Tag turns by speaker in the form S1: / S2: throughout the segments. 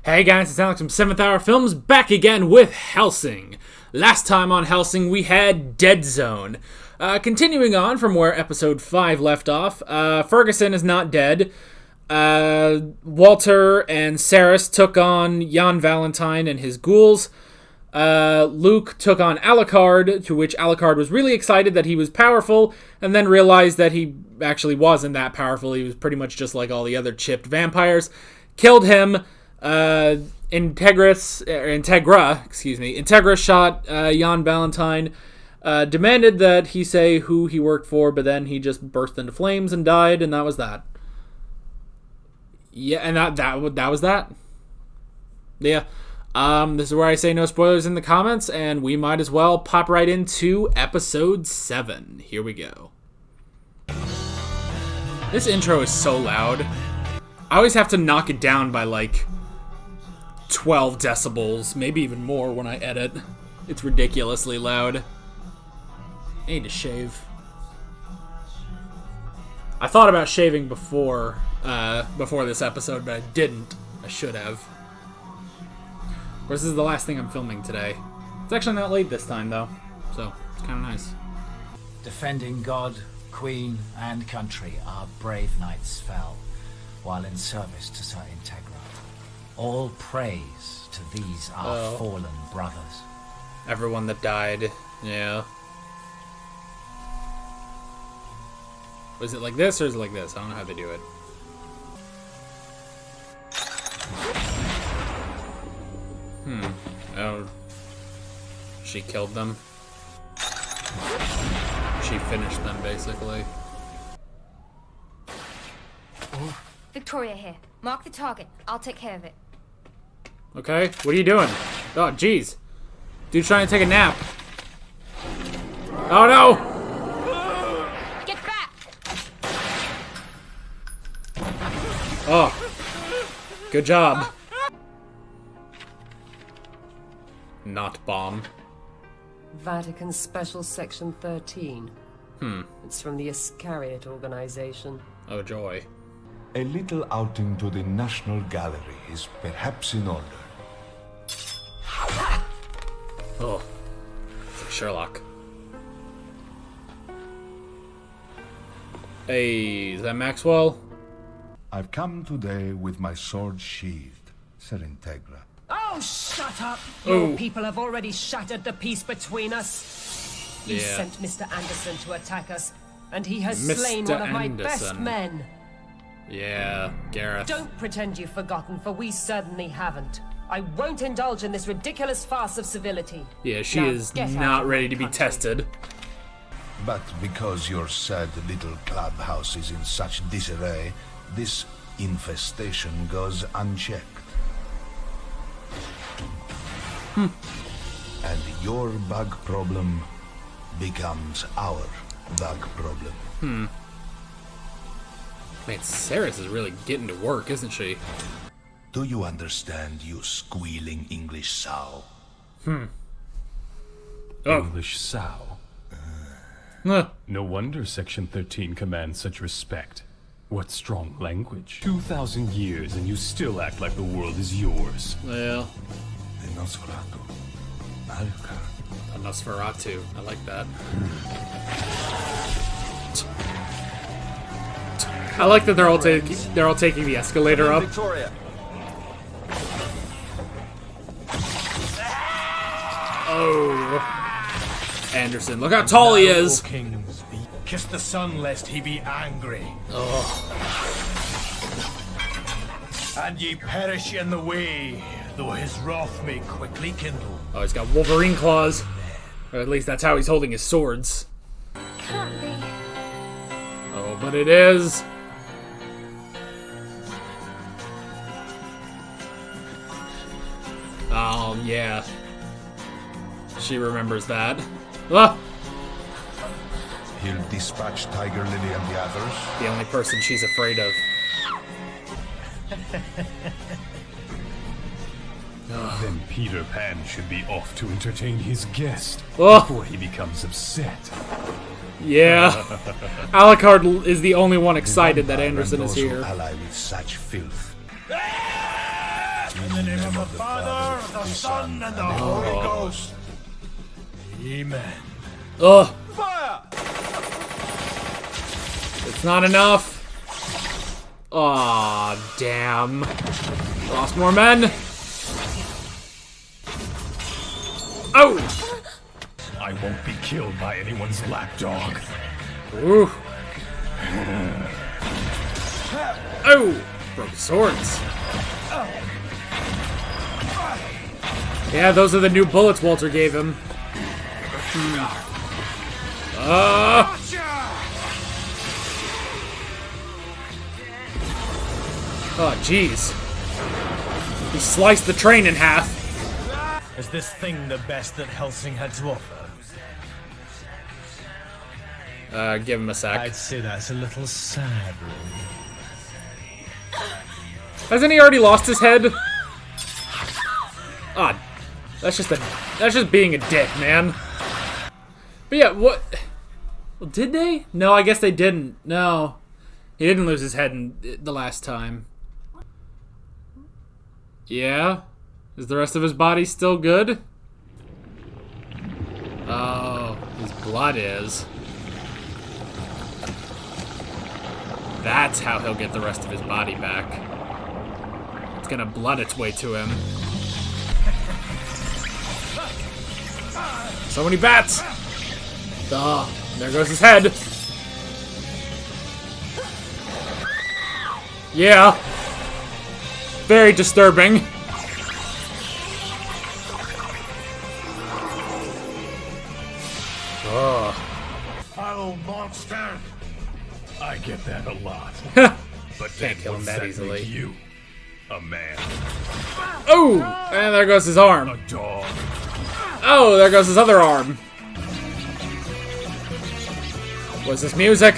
S1: Hey guys, it's Alex from 7th Hour Films, back again with Hellsing. Last time on Hellsing we had Dead Zone. Continuing on from where episode 5 left off, Ferguson is not dead. Walter and Saris took on Jan Valentine and his ghouls. Luke took on Alucard, to which Alucard was really excited that he was powerful, and then realized that he actually wasn't that powerful. He was pretty much just like all the other chipped vampires. Killed him. Integra shot Jan Valentine, demanded that he say who he worked for, but then he just burst into flames and died, and that was that. Yeah, and that was that. Yeah. This is where I say no spoilers in the comments, and we might as well pop right into episode 7. Here we go. This intro is so loud. I always have to knock it down by like 12 decibels, maybe even more when I edit. It's ridiculously loud. I need to shave. I thought about shaving before this episode, but I didn't. I should have. Of course, this is the last thing I'm filming today. It's actually not late this time, though, so it's kind of nice.
S2: Defending God, Queen, and country, our brave knights fell, while in service to Sir Integra. All praise to these our fallen brothers.
S1: Everyone that died, yeah. Was it like this, or is it like this? I don't know how they do it. Oh. She killed them. She finished them, basically.
S3: Victoria here. Mark the target. I'll take care of it.
S1: Okay, what are you doing? Oh, jeez. Dude's trying to take a nap. Oh, no!
S3: Get back!
S1: Oh. Good job. Not bomb.
S4: Vatican Special Section 13. It's from the Iscariot organization.
S1: Oh, joy.
S5: A little outing to the National Gallery is perhaps in order.
S1: Oh. It's like Sherlock. Hey, is that Maxwell?
S5: I've come today with my sword sheathed, Sir Integra.
S4: Oh, shut up!
S1: Oh.
S4: Your people have already shattered the peace between us. You
S1: Yeah.
S4: sent Mr. Anderson to attack us, and he has
S1: Mr.
S4: slain one of my best
S1: Anderson.
S4: men.
S1: Yeah, Gareth.
S4: Don't pretend you've forgotten, for we certainly haven't. I won't indulge in this ridiculous farce of civility.
S1: Yeah, she
S4: Now,
S1: is
S4: get out
S1: not
S4: of
S1: ready
S4: my
S1: to be
S4: country.
S1: tested.
S5: But because your sad little clubhouse is in such disarray, this infestation goes unchecked. And your bug problem becomes our bug problem.
S1: Man, Saris is really getting to work, isn't she?
S5: Do you understand, you squealing English sow?
S1: Oh.
S6: English sow.
S1: Huh.
S6: No wonder Section 13 commands such respect. What strong language. 2,000 years and you still act like the world is yours.
S1: Well,
S5: The Nosferatu.
S1: a Nosferatu. I like that. I like that they're all taking the escalator up.
S7: Victoria.
S1: Oh, Anderson, look how tall he is.
S7: Kings, kiss the sun lest he be angry. And ye perish in the way, though his wrath may quickly kindle.
S1: Oh, he's got Wolverine claws, or at least that's how he's holding his swords.
S3: Can't be.
S1: Oh, but it is. Oh, yeah. She remembers that. Ah!
S5: He'll dispatch Tiger Lily and the others.
S1: The only person she's afraid of.
S6: Then Peter Pan should be off to entertain his guest
S1: Oh.
S6: before he becomes upset.
S1: Yeah. Alucard is the only one excited that
S5: Vampire
S1: Anderson
S5: and
S1: is
S5: those who
S1: here.
S5: ally with such filth.
S7: In the name of the Father, the Son, and the Holy Ghost. Amen.
S1: Ugh.
S7: Fire!
S1: It's not enough. Aw, damn. Lost more men. Oh!
S6: I won't be killed by anyone's lapdog.
S1: Ooh. Oh! Broke swords. Yeah, those are the new bullets Walter gave him. Oh, jeez. He sliced the train in half.
S7: Is this thing the best that Hellsing had to offer?
S1: Give him a sec.
S7: I'd say that's a little sad, really.
S1: Hasn't he already lost his head? Ah, that's just being a dick, man. But yeah, what? Well, did they? No, I guess they didn't. No, he didn't lose his head the last time. Yeah, is the rest of his body still good? Oh, his blood is. That's how he'll get the rest of his body back. It's gonna blood its way to him. So many bats! Duh. There goes his head. Yeah. Very disturbing. Oh.
S7: Oh, monster!
S6: I get that a lot. But
S1: Can't kill him that easily.
S6: You, a man,
S1: Oh! And there goes his arm.
S6: a dog.
S1: Oh, there goes his other arm. What's this music?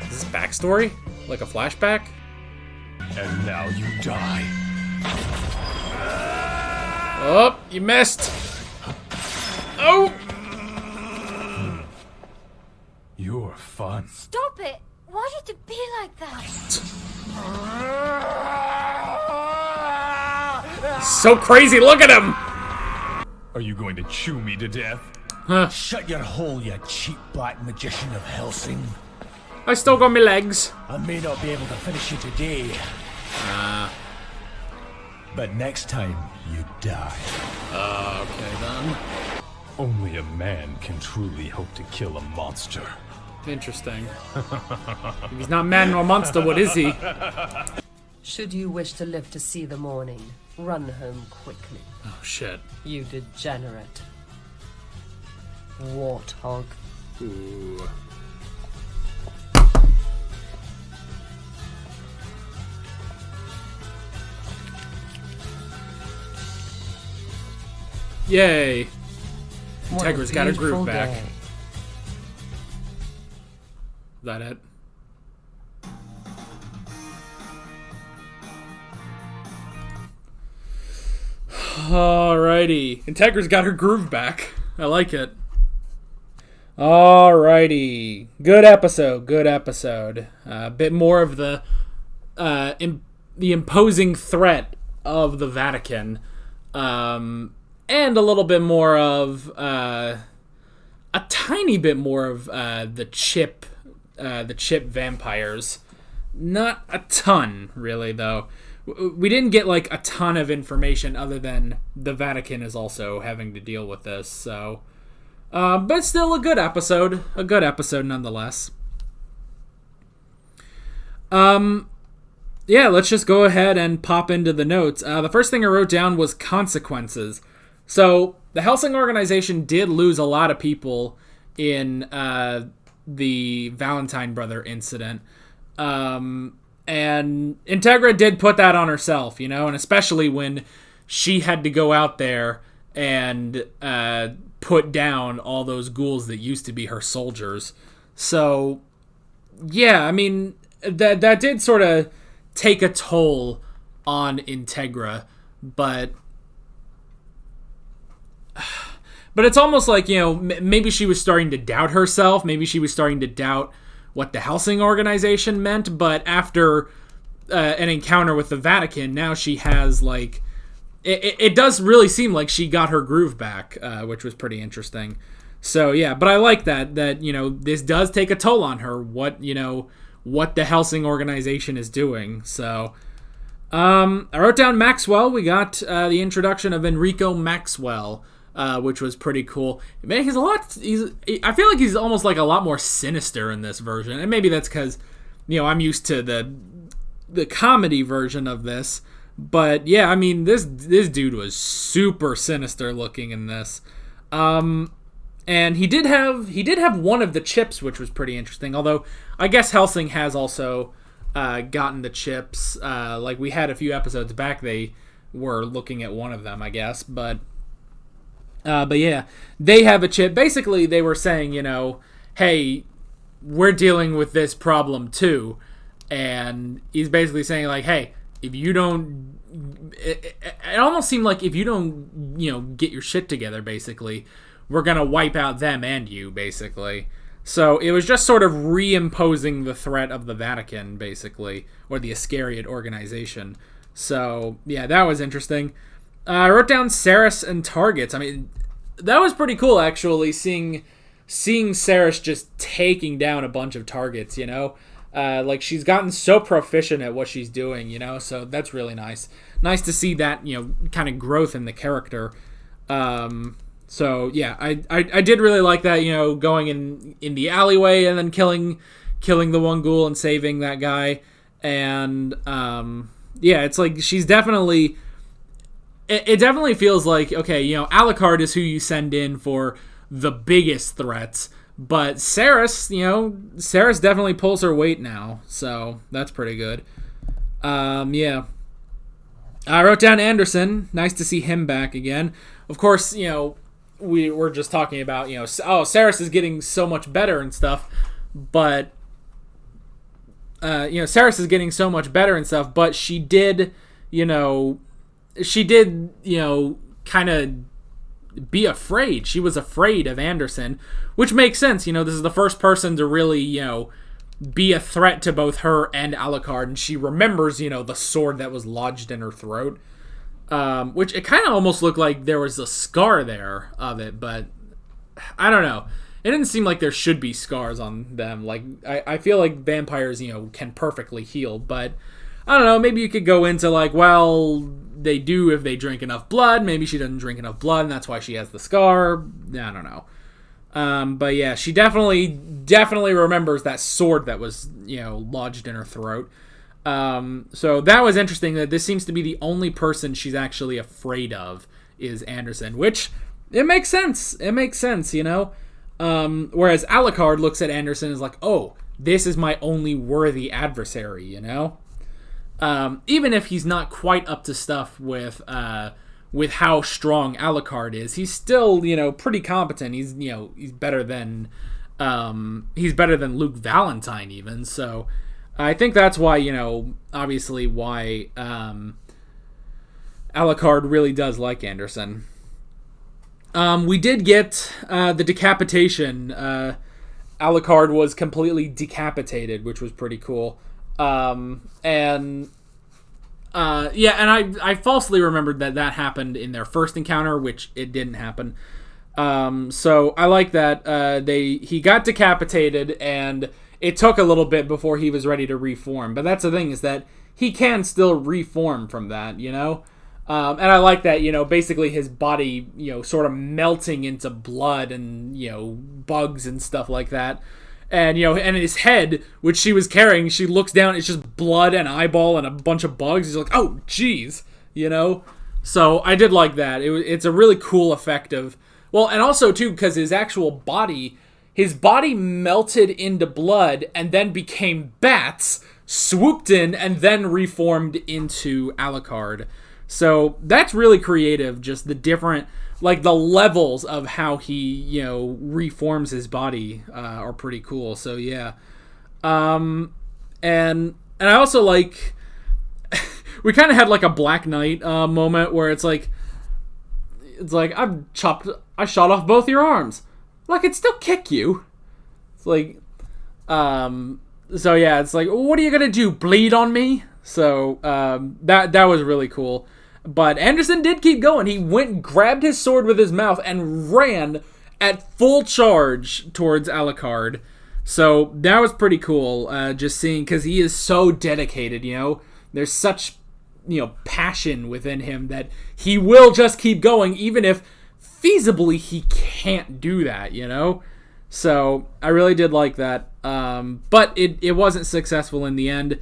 S1: Is this backstory? Like a flashback?
S6: And now you die.
S1: Oh, you missed. Oh!
S6: You're fun.
S3: Stop it! Why did it be like that?
S1: So crazy, look at him!
S6: Are you going to chew me to death?
S1: Huh.
S7: Shut your hole, you cheap black magician of Hellsing.
S1: I still got my legs.
S7: I may not be able to finish you today, but next time you die.
S1: Okay then.
S6: Only a man can truly hope to kill a monster.
S1: Interesting. If he's not man nor monster, what is he?
S4: Should you wish to live to see the morning, run home quickly,
S1: Oh shit.
S4: you degenerate. Warthog.
S1: Ooh. Yay.
S4: What a
S1: Integra's got her
S4: beautiful
S1: groove back.
S4: day.
S1: Is that it? Alrighty. Integra's got her groove back. I like it. Alrighty. Good episode. Good episode. A bit more of the imposing threat of the Vatican. And a little bit more of a tiny bit more of the chip vampires. Not a ton, really, though. We didn't get like a ton of information other than the Vatican is also having to deal with this. So, but still a good episode. A good episode nonetheless. Yeah, let's just go ahead and pop into the notes. The first thing I wrote down was consequences. So the Hellsing organization did lose a lot of people in the Valentine brother incident. And Integra did put that on herself, you know, and especially when she had to go out there and put down all those ghouls that used to be her soldiers. So, yeah, I mean, that did sort of take a toll on Integra, but it's almost like, you know, maybe she was starting to doubt herself. Maybe she was starting to doubt what the Hellsing organization meant, but after an encounter with the Vatican, now she has, like, it does really seem like she got her groove back, which was pretty interesting. So, yeah, but I like that, this does take a toll on her, what the Hellsing organization is doing. So, I wrote down Maxwell. We got the introduction of Enrico Maxwell, which was pretty cool. Man, I feel like he's almost like a lot more sinister in this version, and maybe that's because, I'm used to the comedy version of this. But yeah, I mean, this dude was super sinister looking in this. And he did have one of the chips, which was pretty interesting. Although I guess Hellsing has also gotten the chips. Like we had a few episodes back, they were looking at one of them, I guess. But yeah, they have a chip. Basically, they were saying, hey, we're dealing with this problem too. And he's basically saying, like, hey, if you don't... It almost seemed like if you don't, get your shit together, basically, we're going to wipe out them and you, basically. So it was just sort of reimposing the threat of the Vatican, basically, or the Iscariot organization. So, yeah, that was interesting. I wrote down Saris and targets. I mean, that was pretty cool, actually, seeing Saris just taking down a bunch of targets, like, she's gotten so proficient at what she's doing, so that's really nice. Nice to see that, kind of growth in the character. So, yeah, I did really like that, going in the alleyway and then killing the one ghoul and saving that guy. And, yeah, it's like she's definitely... It definitely feels like, okay, Alucard is who you send in for the biggest threats. But Saris definitely pulls her weight now, so that's pretty good. Yeah. I wrote down Anderson. Nice to see him back again. Of course, we were just talking about, Saris is getting so much better and stuff, but, Saris is getting so much better and stuff, but she did, kind of be afraid. She was afraid of Anderson, which makes sense. This is the first person to really, be a threat to both her and Alucard, and she remembers, the sword that was lodged in her throat, which it kind of almost looked like there was a scar there of it, but I don't know. It didn't seem like there should be scars on them. Like, I feel like vampires, can perfectly heal, but I don't know, maybe you could go into like, well, they do if they drink enough blood. Maybe she doesn't drink enough blood, and that's why she has the scar. I don't know. But yeah, she definitely remembers that sword that was, lodged in her throat. So that was interesting that this seems to be the only person she's actually afraid of is Anderson, which it makes sense. Whereas Alucard looks at Anderson and is like, oh, this is my only worthy adversary, Even if he's not quite up to stuff with how strong Alucard is, he's still, pretty competent. He's better than Luke Valentine even. So I think that's why, obviously why Alucard really does like Anderson. We did get the decapitation. Alucard was completely decapitated, which was pretty cool. And I falsely remembered that happened in their first encounter, which it didn't happen. So I like that he got decapitated, and it took a little bit before he was ready to reform. But that's the thing, is that he can still reform from that, And I like that, basically his body, sort of melting into blood and, bugs and stuff like that. And, and his head, which she was carrying, she looks down, it's just blood and eyeball and a bunch of bugs. He's like, oh, jeez, So I did like that. It's a really cool effect of... Well, and also, too, because his body melted into blood and then became bats, swooped in, and then reformed into Alucard. So that's really creative, just the different... Like, the levels of how he, reforms his body are pretty cool. So, yeah. And I also like... we kind of had, like, a Black Knight moment where it's like, I shot off both your arms. Like, I could still kick you. It's like... So yeah, it's like, what are you gonna do? Bleed on me? So that was really cool. But Anderson did keep going. He went, grabbed his sword with his mouth, and ran at full charge towards Alucard. So that was pretty cool, just seeing, because he is so dedicated, you know. There's such, you know, passion within him that he will just keep going, even if feasibly he can't do that, you know. So I really did like that. But it wasn't successful in the end.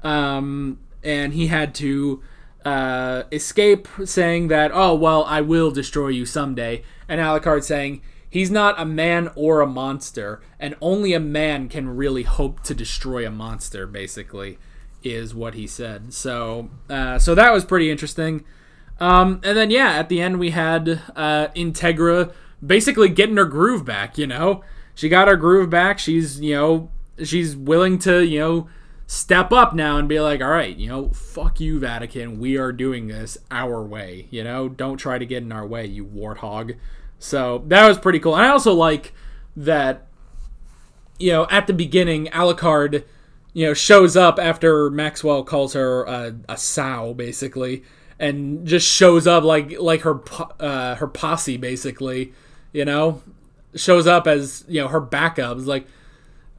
S1: And he had to escape, saying that, oh, well, I will destroy you someday. And Alucard saying, he's not a man or a monster, and only a man can really hope to destroy a monster, basically, is what he said. So that was pretty interesting. And then, yeah, at the end we had Integra basically getting her groove back, you know? She got her groove back. She's, you know, she's willing to, you know, step up now and be like, all right, you know, fuck you, Vatican. We are doing this our way, you know? Don't try to get in our way, you warthog. So that was pretty cool. And I also like that, you know, at the beginning, Alucard, you know, shows up after Maxwell calls her a sow, basically, and just shows up like her posse, basically, you know? Shows up as, you know, her backup. It's like,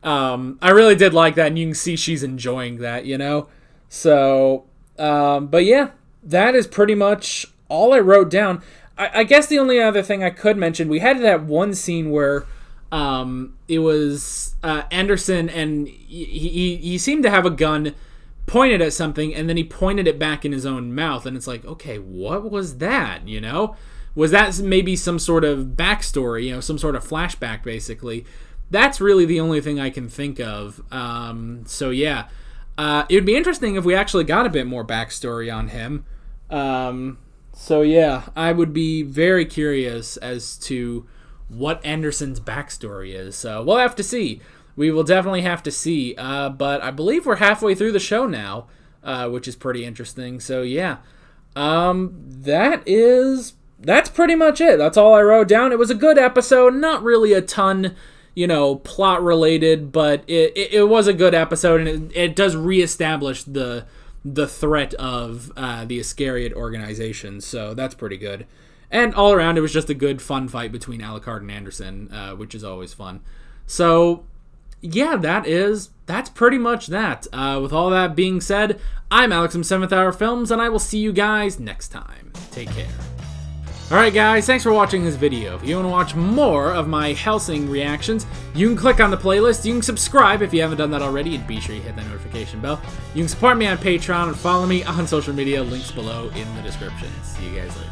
S1: I really did like that, and you can see she's enjoying that, you know? So, but yeah, that is pretty much all I wrote down. I guess the only other thing I could mention, we had that one scene where it was Anderson, and he seemed to have a gun pointed at something, and then he pointed it back in his own mouth, and it's like, okay, what was that, you know? Was that maybe some sort of backstory, you know, some sort of flashback, basically? That's really the only thing I can think of. So, yeah. It would be interesting if we actually got a bit more backstory on him. So, yeah, I would be very curious as to what Anderson's backstory is. So, we'll have to see. We will definitely have to see. But I believe we're halfway through the show now, which is pretty interesting. So, yeah. That's pretty much it. That's all I wrote down. It was a good episode. Not really a ton, you know, plot related, but it was a good episode, and it does reestablish the threat of the Iscariot organization. So that's pretty good. And all around, it was just a good, fun fight between Alucard and Anderson, which is always fun. So, yeah, that's pretty much that. With all that being said, I'm Alex from 7th Hour Films, and I will see you guys next time. Take care. Alright guys, thanks for watching this video. If you want to watch more of my Hellsing reactions, you can click on the playlist, you can subscribe if you haven't done that already, and be sure you hit that notification bell. You can support me on Patreon and follow me on social media, links below in the description. See you guys later.